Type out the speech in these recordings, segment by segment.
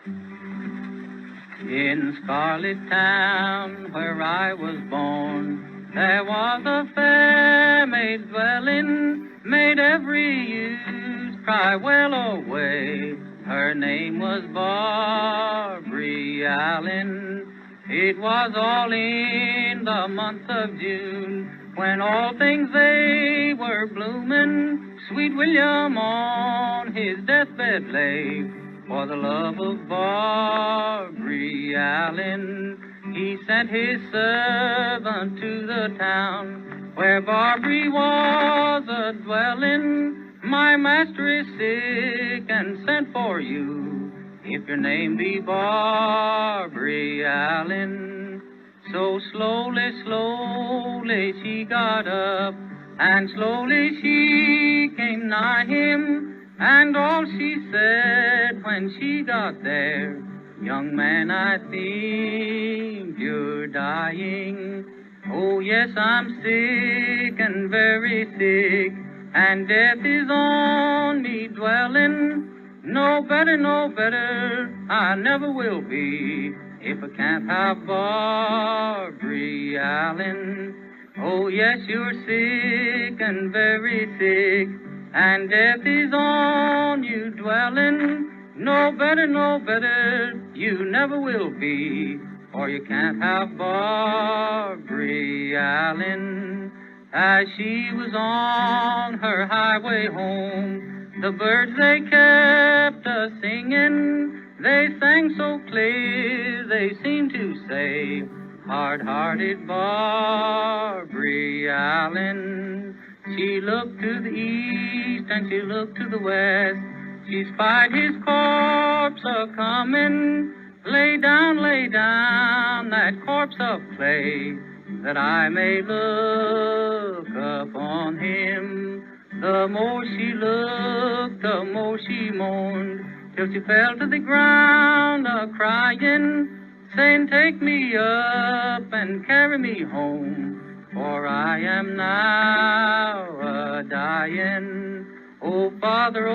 In Scarlet Town, where I was born, there was a fair maid dwelling, made every youth cry well away. Her name was Barbary Allen. It was all in the month of June, when all things they were blooming. Sweet William on his deathbed lay, for the love of Barbary Allen. He sent his servant to the town where Barbary was a dwelling. My master is sick and sent for you, if your name be Barbary Allen. So slowly, slowly she got up, and slowly she came nigh him. And all she said when she got there, young man, I think you're dying. Oh yes, I'm sick and very sick, and death is on me dwelling. No better, no better, I never will be, if I can't have Barbary Allen. Oh yes, you're sick and very sick, and death is on you dwelling. No better, no better, you never will be, for you can't have Barbary Allen. As she was on her highway home, the birds they kept a-singing. They sang so clear, they seemed to say, hard-hearted Barbary Allen. She looked to the east and she looked to the west. She spied his corpse a-comin'. Lay down that corpse of clay, that I may look upon him. The more she looked, the more she moaned, till she fell to the ground a-crying, saying, take me up and carry me home, for I am now a-dying. Oh, Father,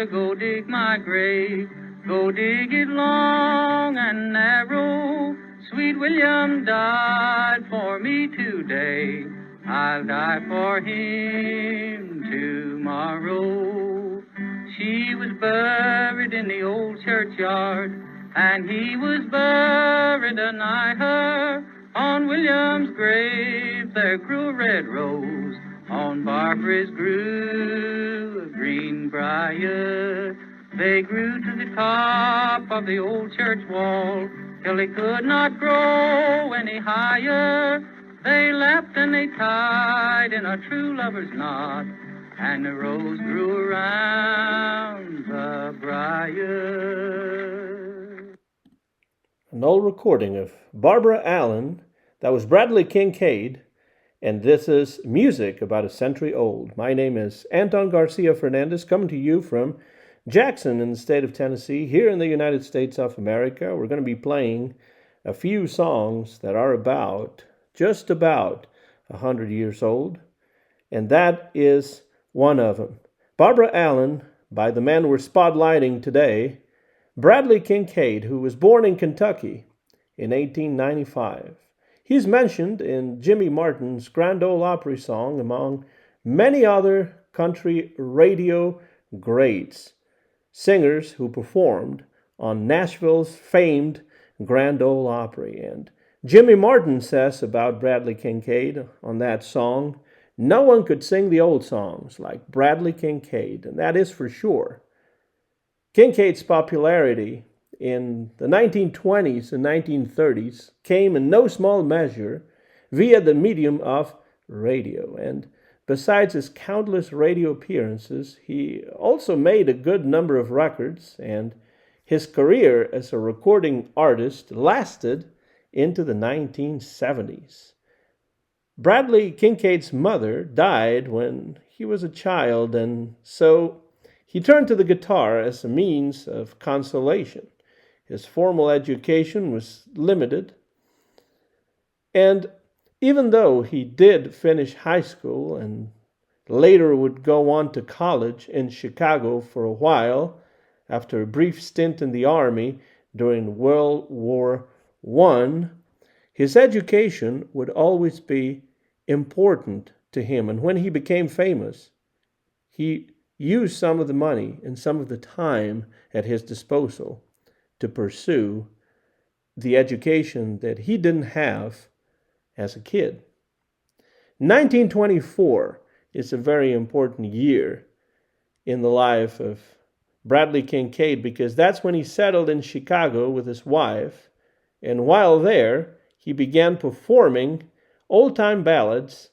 go dig my grave. Go dig it long and narrow. Sweet William died for me today. I'll die for him tomorrow. She was buried in the old churchyard, and he was buried anigh her. On William's grave there grew a red rose, on Barbary's grew a green briar. They grew to the top of the old church wall, till they could not grow any higher. They laughed and they tied in a true lover's knot, and the rose grew around the briar. An old recording of Barbara Allen. That was Bradley Kincaid, and this is music about a century old. My name is Anton Garcia Fernandez, coming to you from Jackson in the state of Tennessee, here in the United States of America. We're going to be playing a few songs that are just about 100 years old, and that is one of them. Barbara Allen, by the man we're spotlighting today, Bradley Kincaid, who was born in Kentucky in 1895. He's mentioned in Jimmy Martin's Grand Ole Opry song, among many other country radio greats, singers who performed on Nashville's famed Grand Ole Opry. And Jimmy Martin says about Bradley Kincaid on that song, no one could sing the old songs like Bradley Kincaid, and that is for sure. Kincaid's popularity in the 1920s and 1930s came in no small measure via the medium of radio. And besides his countless radio appearances, he also made a good number of records, and his career as a recording artist lasted into the 1970s. Bradley Kincaid's mother died when he was a child, and so he turned to the guitar as a means of consolation. His formal education was limited, and even though he did finish high school and later would go on to college in Chicago for a while after a brief stint in the army during World War I, his education would always be important to him. And when he became famous, he used some of the money and some of the time at his disposal to pursue the education that he didn't have as a kid. 1924 is a very important year in the life of Bradley Kincaid because that's when he settled in Chicago with his wife, and while there, he began performing old-time ballads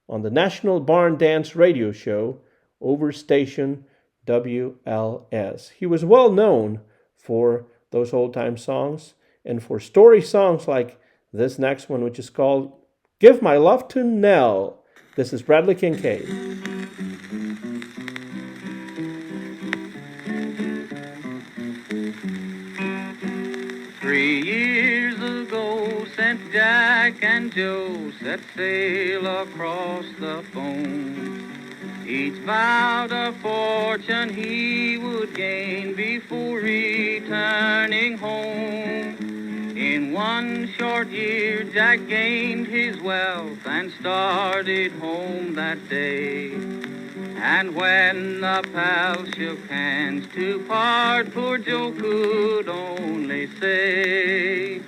on the National Barn Dance radio show over station WLS. He was well known for those old-time songs and for story songs like this next one, which is called Give My Love to Nell. This is Bradley Kincaid. 3 years ago, St. Jack and Joe set sail across the foam. Each vowed a fortune he would gain before returning home. In 1 short year, Jack gained his wealth and started home that day. And when the pals shook hands to part, poor Joe could only say,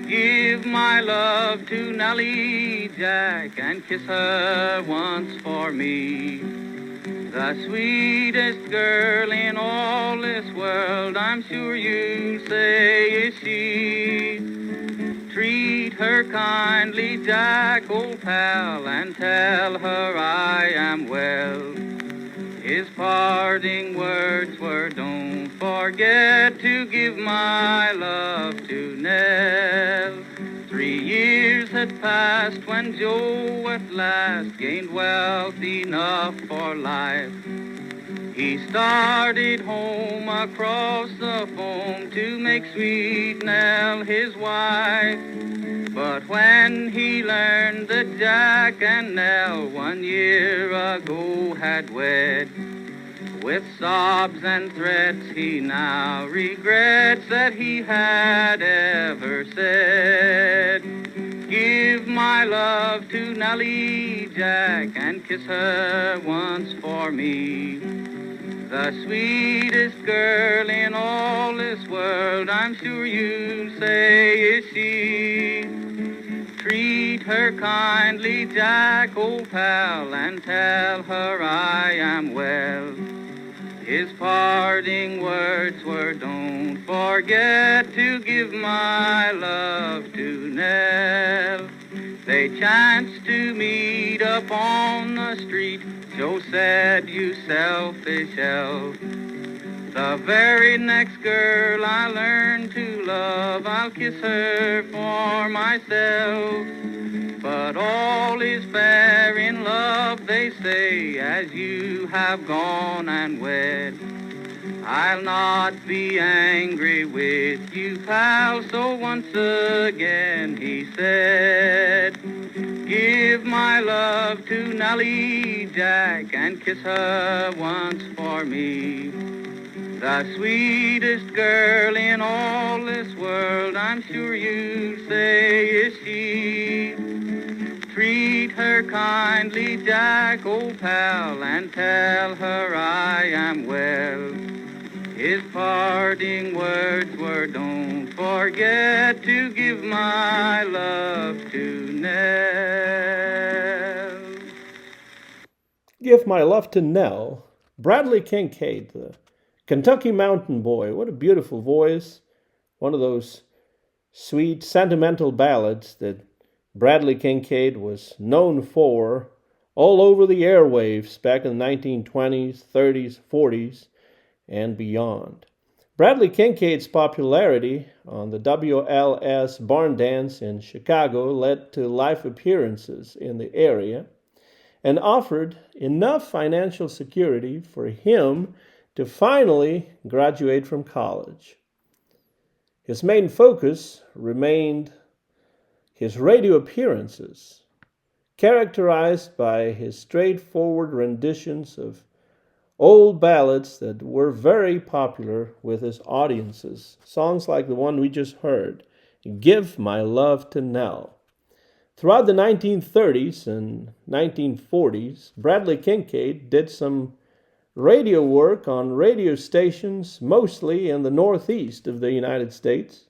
give my love to Nellie, Jack, and kiss her once for me. The sweetest girl in all this world, I'm sure you'll say is she. Treat her kindly, Jack, old pal, and tell her I am well. His parting words were, don't forget to give my love to Nell. 3 years had passed when Joe at last gained wealth enough for life. He started home across the foam to make sweet Nell his wife. But when he learned that Jack and Nell 1 year ago had wed, with sobs and threats he now regrets that he had ever said, give my love to Nellie, Jack, and kiss her once for me. The sweetest girl in all this world, I'm sure you'll say is she. Treat her kindly, Jack, old pal, and tell her I am well. His parting words were, don't forget to give my love to Nell. They chanced to meet up on the street. Joe said, you selfish elf, the very next girl I learn to love, I'll kiss her for myself. But all is fair in love, they say, as you have gone and wed. I'll not be angry with you, pal, so once again he said, give my love to Nellie, Jack, and kiss her once for me. The sweetest girl in all this world, I'm sure you say is she. Treat her kindly, Jack, old pal, and tell her I am well. His parting words were, don't forget to give my love to Nell. Give My Love to Nell. Bradley Kincaid, the Kentucky Mountain Boy. What a beautiful voice. One of those sweet, sentimental ballads that Bradley Kincaid was known for all over the airwaves back in the 1920s, 30s, 40s, and beyond. Bradley Kincaid's popularity on the WLS barn dance in Chicago led to live appearances in the area and offered enough financial security for him to finally graduate from college. His main focus remained his radio appearances, characterized by his straightforward renditions of old ballads that were very popular with his audiences. Songs like the one we just heard, Give My Love to Nell. Throughout the 1930s and 1940s, Bradley Kincaid did some radio work on radio stations, mostly in the northeast of the United States.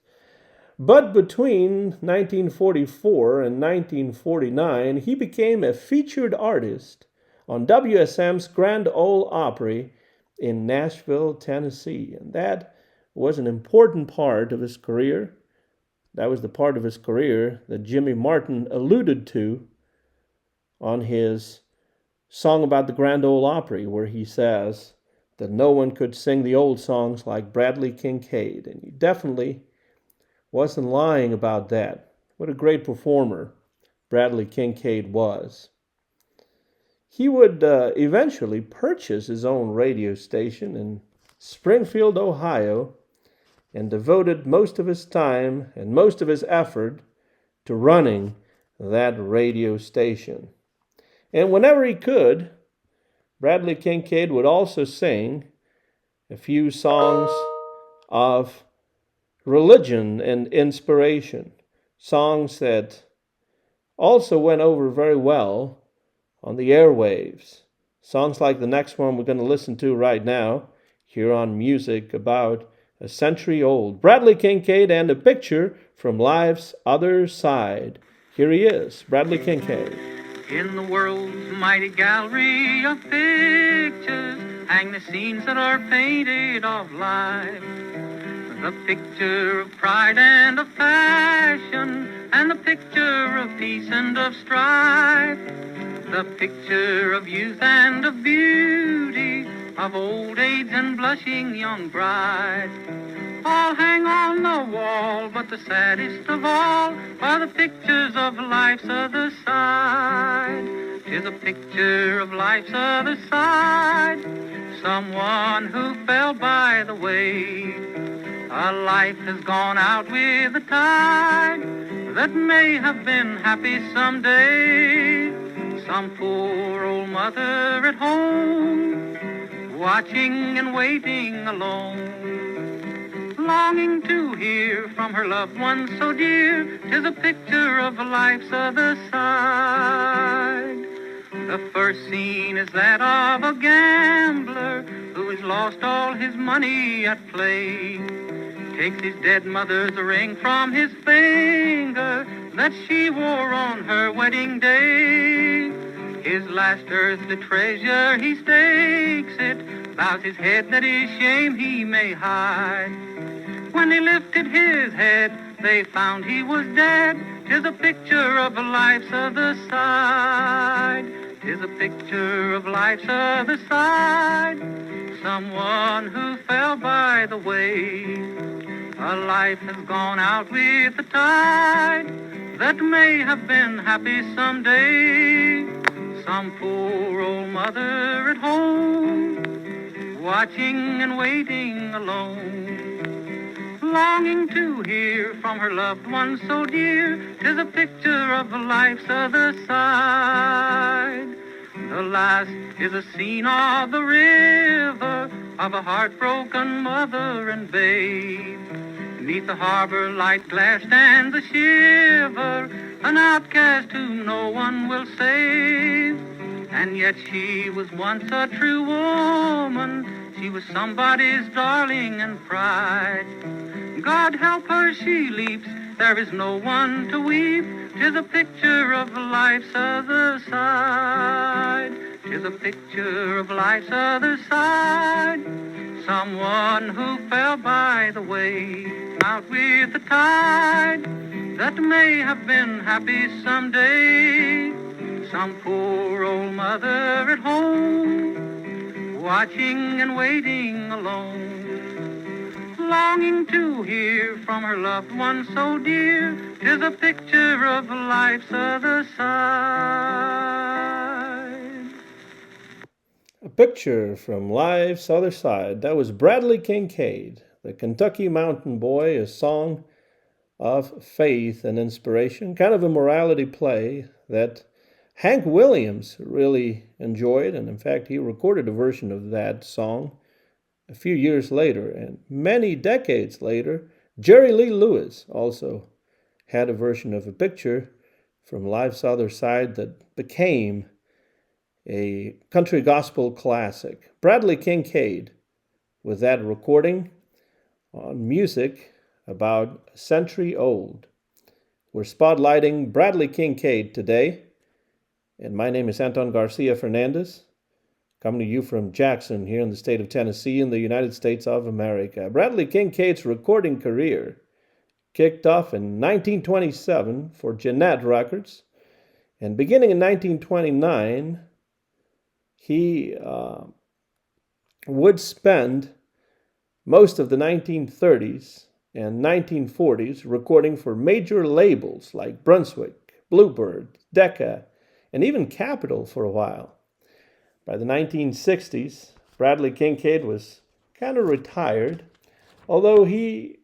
But between 1944 and 1949, he became a featured artist on WSM's Grand Ole Opry in Nashville, Tennessee. And that was an important part of his career. That was the part of his career that Jimmy Martin alluded to on his song about the Grand Ole Opry, where he says that no one could sing the old songs like Bradley Kincaid. And he definitely wasn't lying about that. What a great performer Bradley Kincaid was. He would eventually purchase his own radio station in Springfield, Ohio, and devoted most of his time and most of his effort to running that radio station. And whenever he could, Bradley Kincaid would also sing a few songs of religion and inspiration, songs that also went over very well on the airwaves. Songs like the next one we're going to listen to right now, here on Music About a Century Old. Bradley Kincaid and a picture from life's other side. Here he is, Bradley Kincaid. In the world's mighty gallery of pictures hang the scenes that are painted of life. The picture of pride and of passion, and the picture of peace and of strife. The picture of youth and of beauty, of old age and blushing young bride. All hang on the wall, but the saddest of all are the pictures of life's other side. 'Tis a picture of life's other side, someone who fell by the way. A life has gone out with the tide that may have been happy someday. Some poor old mother at home, watching and waiting alone, longing to hear from her loved one so dear. 'Tis a picture of life's other side. The first scene is that of a gambler who has lost all his money at play. Takes his dead mother's ring from his finger that she wore on her wedding day. His last earthly treasure he stakes it, bows his head that his shame he may hide. When they lifted his head, they found he was dead. 'Tis a picture of life's other side. 'Tis a picture of life's other side, someone who fell by the way. A life has gone out with the tide that may have been happy someday. Some poor old mother at home, watching and waiting alone, longing to hear from her loved one so dear. 'Tis a picture of life's other side. The last is a scene of the river, of a heartbroken mother and babe. 'Neath the harbor light glass stands a shiver, an outcast whom no one will save. And yet she was once a true woman, she was somebody's darling and pride. God help her, she leaps, there is no one to weep. 'Tis a picture of life's other side. 'Tis a picture of life's other side, someone who fell by the way. Out with the tide that may have been happy someday. Some poor old mother at home, watching and waiting alone, longing to hear from her loved one so dear. 'Tis a picture of life's other side. A picture from life's other side. That was Bradley Kincaid, the Kentucky Mountain Boy, a song of faith and inspiration, kind of a morality play that Hank Williams really enjoyed, and in fact, he recorded a version of that song a few years later. And many decades later, Jerry Lee Lewis also had a version of a picture from Life's Other Side that became a country gospel classic. Bradley Kincaid with that recording on music about a century old. We're spotlighting Bradley Kincaid today, and my name is Anton Garcia Fernandez, coming to you from Jackson here in the state of Tennessee in the United States of America. Bradley Kincaid's recording career kicked off in 1927 for Jeanette Records, and beginning in 1929, he would spend most of the 1930s and 1940s recording for major labels like Brunswick, Bluebird, Decca, and even Capitol for a while. By the 1960s, Bradley Kincaid was kind of retired, although he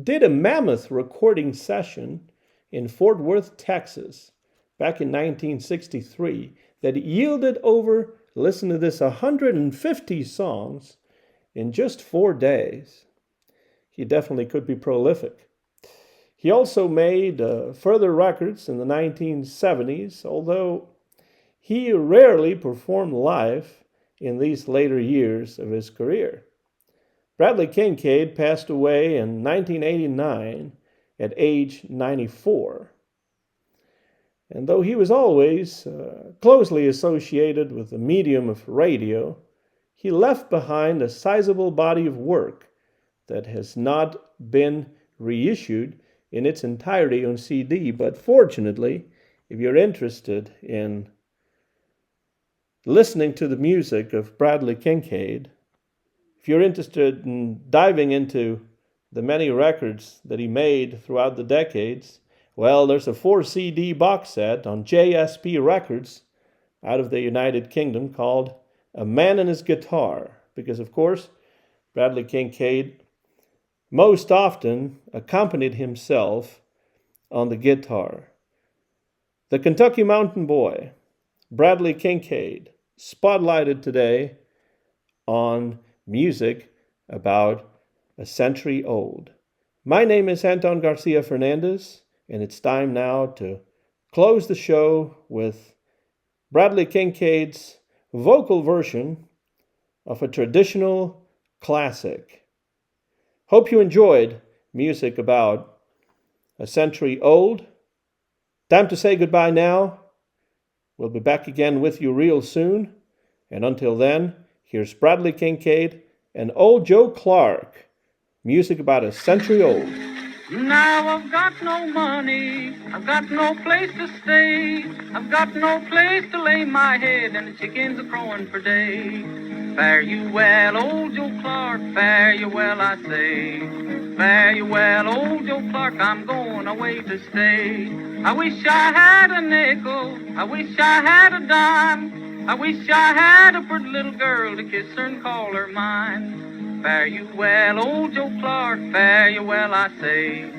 did a mammoth recording session in Fort Worth, Texas, back in 1963 that yielded over, listen to this, 150 songs in just 4 days. He definitely could be prolific. He also made further records in the 1970s, although he rarely performed live in these later years of his career. Bradley Kincaid passed away in 1989 at age 94. And though he was always closely associated with the medium of radio, he left behind a sizable body of work that has not been reissued in its entirety on CD. But fortunately, if you're interested in listening to the music of Bradley Kincaid, if you're interested in diving into the many records that he made throughout the decades, well, there's a 4 CD box set on JSP Records out of the United Kingdom called A Man and His Guitar, because of course, Bradley Kincaid most often accompanied himself on the guitar. The Kentucky Mountain Boy, Bradley Kincaid, spotlighted today on music about a century old. My name is Anton Garcia Fernandez, and it's time now to close the show with Bradley Kincaid's vocal version of a traditional classic. Hope you enjoyed music about a century old. Time to say goodbye now. We'll be back again with you real soon. And until then, here's Bradley Kincaid and Old Joe Clark. Music about a century old. Now I've got no money, I've got no place to stay, I've got no place to lay my head, and the chickens are crowing for day. Fare you well, old Joe Clark, fare you well, I say. Fare you well, old Joe Clark, I'm going away to stay. I wish I had a nickel, I wish I had a dime, I wish I had a pretty little girl to kiss her and call her mine. Fare you well, old Joe Clark, fare you well, I say.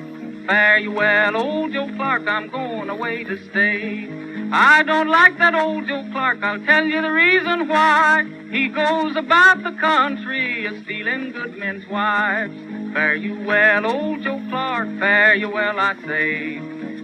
Fare you well, old Joe Clark, I'm going away to stay. I don't like that old Joe Clark, I'll tell you the reason why. He goes about the country a-stealing good men's wives. Fare you well, old Joe Clark, fare you well, I say.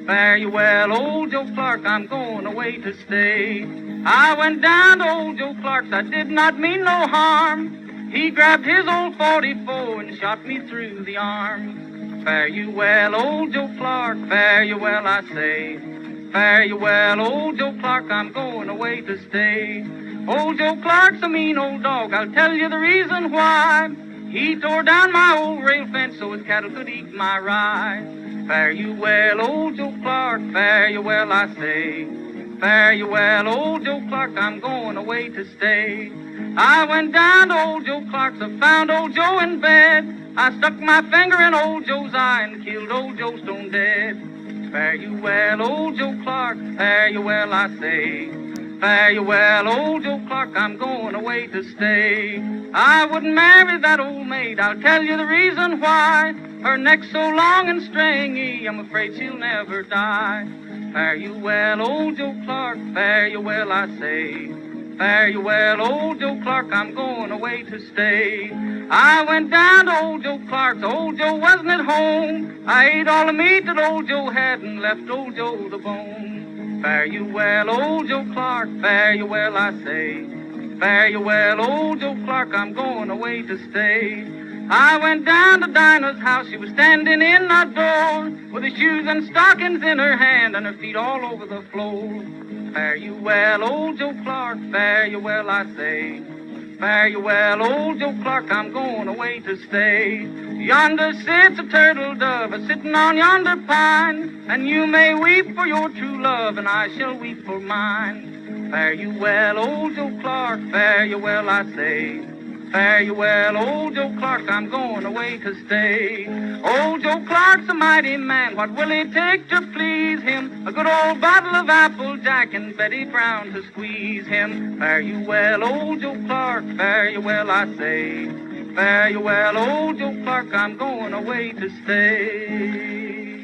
Fare you well, old Joe Clark, I'm going away to stay. I went down to old Joe Clark's, I did not mean no harm. He grabbed his old 44 and shot me through the arm. Fare you well, old Joe Clark, fare you well, I say. Fare you well, old Joe Clark, I'm going away to stay. Old Joe Clark's a mean old dog, I'll tell you the reason why. He tore down my old rail fence so his cattle could eat my rye. Fare you well, old Joe Clark, fare you well, I say. Fare you well, old Joe Clark, I'm going away to stay. I went down to old Joe Clark's, I found old Joe in bed. I stuck my finger in old Joe's eye and killed old Joe stone dead. Fare you well, old Joe Clark, fare you well, I say. Fare you well, old Joe Clark, I'm going away to stay. I wouldn't marry that old maid, I'll tell you the reason why. Her neck's so long and stringy, I'm afraid she'll never die. Fare you well, old Joe Clark, fare you well, I say. Fare you well, old Joe Clark, I'm going away to stay. I went down to old Joe Clark's, old Joe wasn't at home. I ate all the meat that old Joe had and left old Joe the bone. Fare you well, old Joe Clark, fare you well, I say. Fare you well, old Joe Clark, I'm going away to stay. I went down to Dinah's house, she was standing in our door, with her shoes and stockings in her hand and her feet all over the floor. Fare you well, old Joe Clark, fare you well, I say. Fare you well, old Joe Clark, I'm going away to stay. Yonder sits a turtle dove, a-sitting on yonder pine, and you may weep for your true love, and I shall weep for mine. Fare you well, old Joe Clark, fare you well, I say. Fare you well, old Joe Clark, I'm going away to stay. Old Joe Clark's a mighty man, what will he take to please him? A good old bottle of Applejack and Betty Brown to squeeze him. Fare you well, old Joe Clark, fare you well, I say. Fare you well, old Joe Clark, I'm going away to stay.